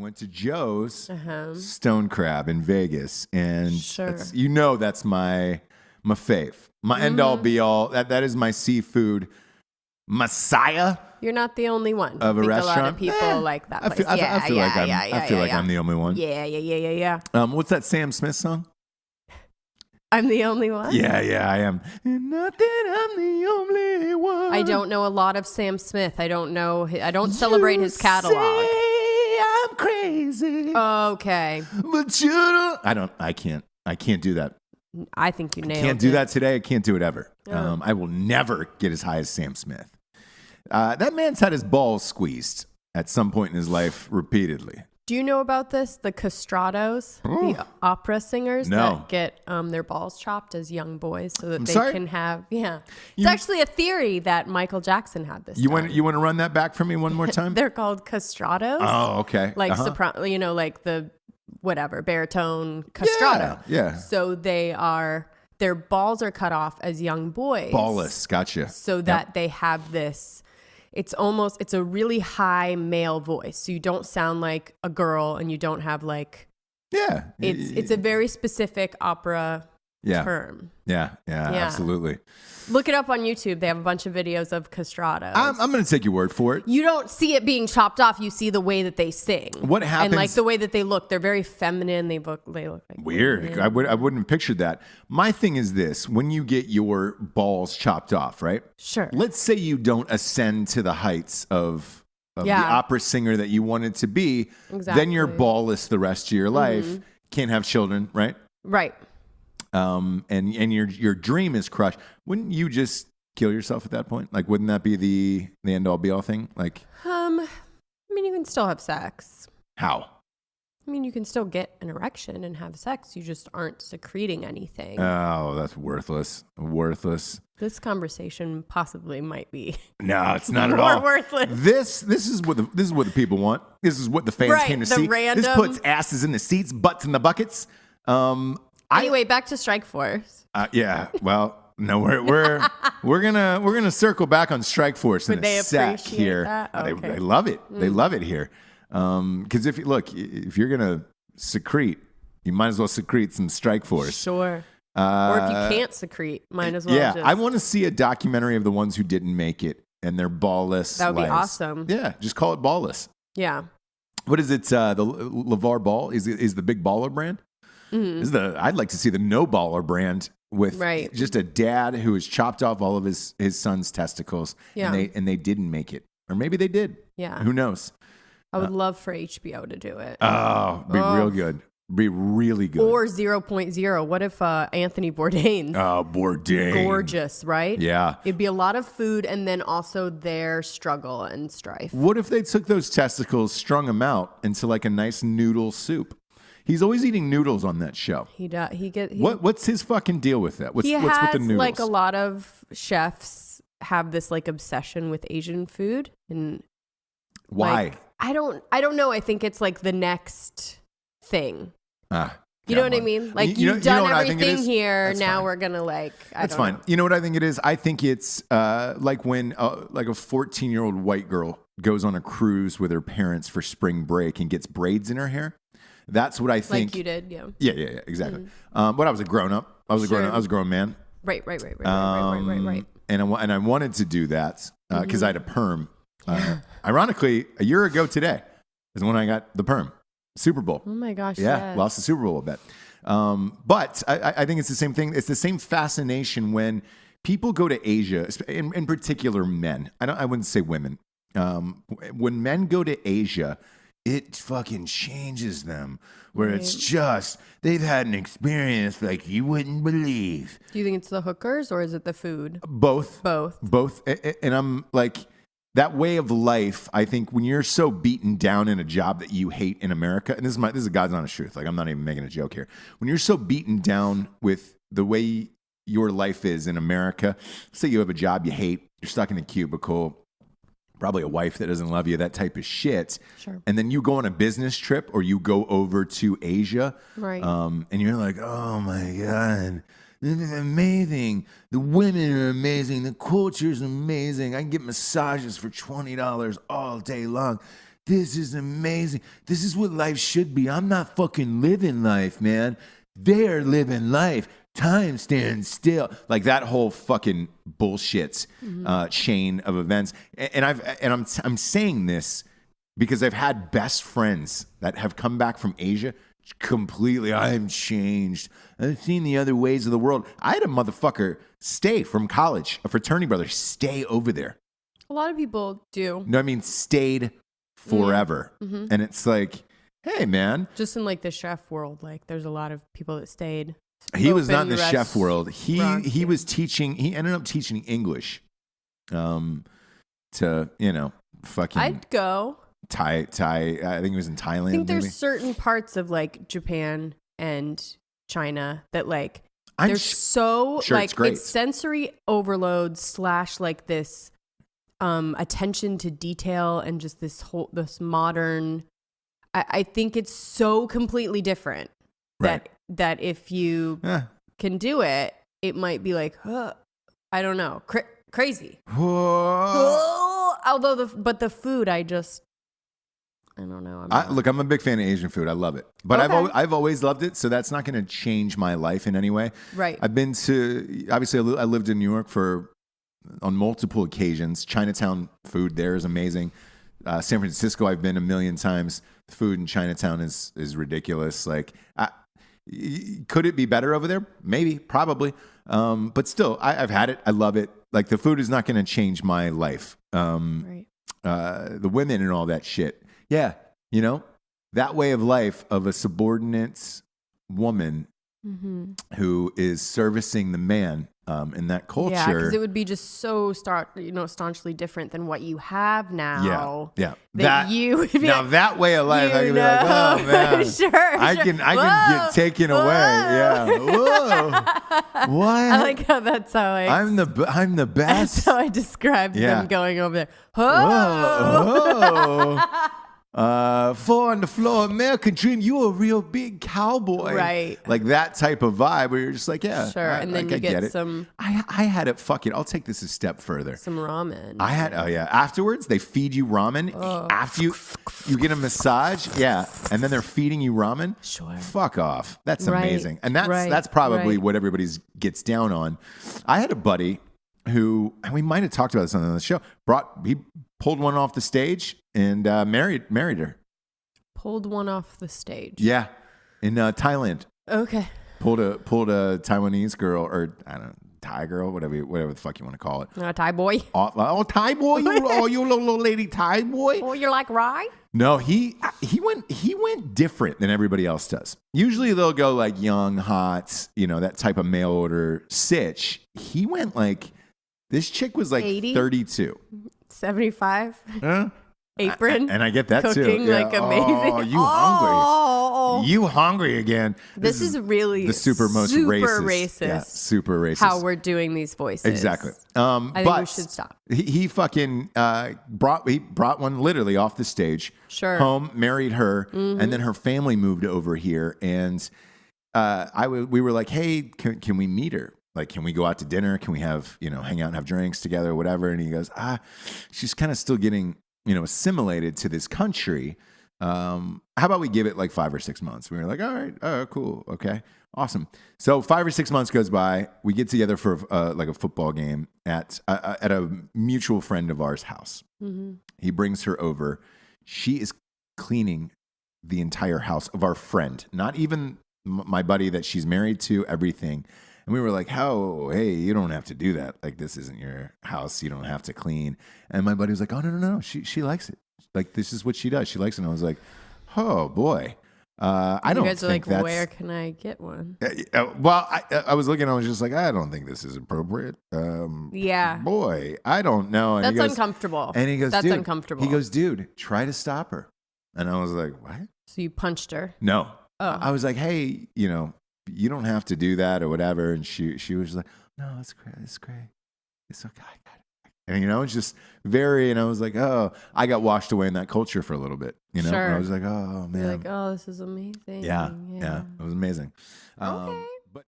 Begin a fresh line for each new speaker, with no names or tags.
went to Joe's Stone Crab in Vegas, and that's my fave, my end all be all. That is my seafood messiah.
You're not the only one.
Of a restaurant.
A lot of people like that place.
I feel like I'm the only one.
Yeah.
What's that Sam Smith song?
I'm the only one?
Yeah, I am. And not that I'm the only one.
I don't know a lot of Sam Smith. I don't celebrate his catalog.
Say I'm crazy.
Okay.
But you don't. I can't do that.
I think you nailed it.
Can't do that today. I can't do it ever. I will never get as high as Sam Smith. That man's had his balls squeezed at some point in his life repeatedly.
Do you know about this? The Castrados, the opera singers that get their balls chopped as young boys so that can have, It's actually a theory that Michael Jackson had this.
You want to run that back for me one more time?
They're called Castrados.
Oh, okay.
Like soprano, like the whatever, baritone castrato.
Yeah.
So their balls are cut off as young boys.
Ballless, gotcha.
So that they have this, it's a really high male voice. So you don't sound like a girl and you don't have like, it's a very specific opera term.
Yeah, absolutely.
Look it up on YouTube. They have a bunch of videos of castrados.
I'm going to take your word for it.
You don't see it being chopped off. You see the way that they sing.
What happens?
And like the way that they look. They're very feminine. They look like
weird.
Women.
I wouldn't have pictured that. My thing is this. When you get your balls chopped off, right?
Sure.
Let's say you don't ascend to the heights of the opera singer that you wanted to be.
Exactly.
Then you're ballless the rest of your life. Can't have children, right?
Right.
And your dream is crushed. Wouldn't you just kill yourself at that point? Like, wouldn't that be the end all be all thing? Like,
I mean, you can still have sex.
How?
I mean, you can still get an erection and have sex. You just aren't secreting anything.
Oh, that's worthless. Worthless.
This conversation possibly might be.
No, it's not at all.
Worthless.
This is what the people want. This is what the fans came to see. This puts asses in the seats, butts in the buckets.
Anyway, back to Strike Force.
Yeah. Well, no, we're gonna circle back on Strike Force in a sec here.
That? Okay.
They love it. They love it here. Because if you're gonna secrete, you might as well secrete some Strike Force.
Sure. Or if you can't secrete, might as well.
Yeah, I want to see a documentary of the ones who didn't make it and their ballless.
That would
lives.
be awesome.
Yeah, just call it ballless.
Yeah.
What is it? The LeVar Ball is the big baller brand. Mm-hmm. I'd like to see the no baller brand with just a dad who has chopped off all of his son's testicles, and they didn't make it, or maybe they did.
Yeah,
who knows?
I would love for HBO to do it.
Oh, real good. Be really good.
Or 0.0. What if Anthony Bourdain?
Oh, Bourdain.
Gorgeous, right?
Yeah.
It'd be a lot of food and then also their struggle and strife.
What if they took those testicles, strung them out into like a nice noodle soup? He's always eating noodles on that show.
He does.
What's his fucking deal with that? What's with the noodles?
Like a lot of chefs have this like obsession with Asian food, and
why?
Like, I don't know. I think it's like the next thing. You know what I mean? Like you've done everything here. That's now fine. We're gonna like. That's fine.
You know what I think it is? I think it's like when like a 14-year-old white girl goes on a cruise with her parents for spring break and gets braids in her hair. That's what I think.
Like you did, yeah.
Yeah, exactly. Mm-hmm. But I was a grown up. I was a grown man.
Right.
And I wanted to do that because I had a perm. Ironically, a year ago today is when I got the perm. Super Bowl.
Oh my gosh!
Yeah,
yes.
Lost the Super Bowl a bet. But I think it's the same thing. It's the same fascination when people go to Asia, in particular men. I wouldn't say women. When men go to Asia, it fucking changes them. Where it's just they've had an experience like you wouldn't believe.
Do you think it's the hookers or is it the food?
Both. And I'm like, that way of life, I think when you're so beaten down in a job that you hate in America, and this is God's honest truth, like I'm not even making a joke here. When you're so beaten down with the way your life is in America, say you have a job you hate, you're stuck in a cubicle, probably a wife that doesn't love you, that type of shit.
Sure. And
then you go on a business trip or you go over to Asia,
right?
And you're like, oh my God. This is amazing. The women are amazing. The culture is amazing. I can get massages for $20 all day long. this is amazing. This is what life should be. I'm not fucking living life, man. They're living life. Time stands still. Like that whole fucking bullshit chain of events. And I'm saying this because I've had best friends that have come back from Asia completely. I'm changed. I've seen the other ways of the world. I had a motherfucker stay from college, a fraternity brother, stay over there.
A lot of people do.
No, I mean stayed forever. Mm-hmm. And it's like, hey, man.
Just in like the chef world, like there's a lot of people that stayed.
He was not in the chef world. He was teaching. He ended up teaching English, to fucking.
I'd go.
Thai. I think he was in Thailand.
I think there's certain parts of like Japan and China that like they're so
sure
like it's sensory overload / like this attention to detail and just this modern. I think it's so completely different that if you can do it, it might be like, I don't know, crazy. Although the food, I don't know.
Look, I'm a big fan of Asian food. I love it, but okay. I've always loved it. So that's not going to change my life in any way.
Right.
I've been to obviously I lived in New York on multiple occasions. Chinatown food there is amazing. San Francisco, I've been a million times. The food in Chinatown is ridiculous. Like, could it be better over there? Maybe, probably. But still, I've had it. I love it. Like the food is not going to change my life. Right. The women and all that shit. Yeah. That way of life of a subordinate woman who is servicing the man in that culture.
Yeah, because it would be just so staunchly different than what you have now.
Yeah.
That you would be
now
like,
that way of life, I could be like, oh man, I can get taken away. Yeah. Whoa. What?
I like how that's how
I'm the best.
That's how I described them going over there.
Whoa. Four on the floor, American dream. You a real big cowboy,
right?
Like that type of vibe where you're just like, yeah,
sure. And then you get some.
I had it. Fuck it. I'll take this a step further.
Some ramen.
I had. Oh yeah. Afterwards, they feed you ramen. After you get a massage, yeah, and then they're feeding you ramen.
Sure.
Fuck off. That's amazing, and that's probably what everybody gets down on. I had a buddy who, and we might have talked about this on the show. He pulled one off the stage and married her.
Pulled one off the stage.
Yeah, in Thailand.
Okay.
Pulled a Taiwanese girl, or I don't know, Thai girl, whatever the fuck you want to call it.
Thai boy.
Oh, Thai boy, you little lady Thai boy.
Oh, you're like Rye? No,
he went different than everybody else does. Usually they'll go like young, hot, that type of mail order sitch. He went like, this chick was like
80?
32.
75?
Huh?
Apron.
And I get that
cooking,
too.
Cooking like amazing.
Oh, you hungry. You hungry again.
This is really
the super
racist.
Yeah, super racist.
How we're doing these voices.
Exactly.
I think we should stop.
He fucking brought one literally off the stage.
Sure.
Home, married her, and then her family moved over here. And we were like, hey, can we meet her? Like, can we go out to dinner? Can we have, hang out and have drinks together or whatever? And he goes, she's kind of still getting, assimilated to this country. How about we give it like 5 or 6 months? We were like, all right, cool. Okay, awesome. So 5 or 6 months goes by. We get together for like a football game at a mutual friend of ours' house. Mm-hmm. He brings her over. She is cleaning the entire house of our friend, not even my buddy that she's married to, everything. And we were like, hey, you don't have to do that. Like, this isn't your house. You don't have to clean. And my buddy was like, oh, no. She likes it. Like, this is what she does. She likes it. And I was like, oh, boy. I don't think that's... You guys are like,
where can I get one?
Well, I was looking. I was just like, I don't think this is appropriate.
Yeah.
Boy, I don't know. And
that's uncomfortable.
And he goes,
that's uncomfortable.
He goes, dude, try to stop her. And I was like, what?
So you punched her?
No.
Oh.
I was like, hey, you don't have to do that or whatever. And she was like, no, it's great. It's great. It's okay. I got it. And, it's just and I was like, oh, I got washed away in that culture for a little bit, Sure. And I was like, oh, man.
You're like, oh, this is amazing.
Yeah. It was amazing.
Okay.
But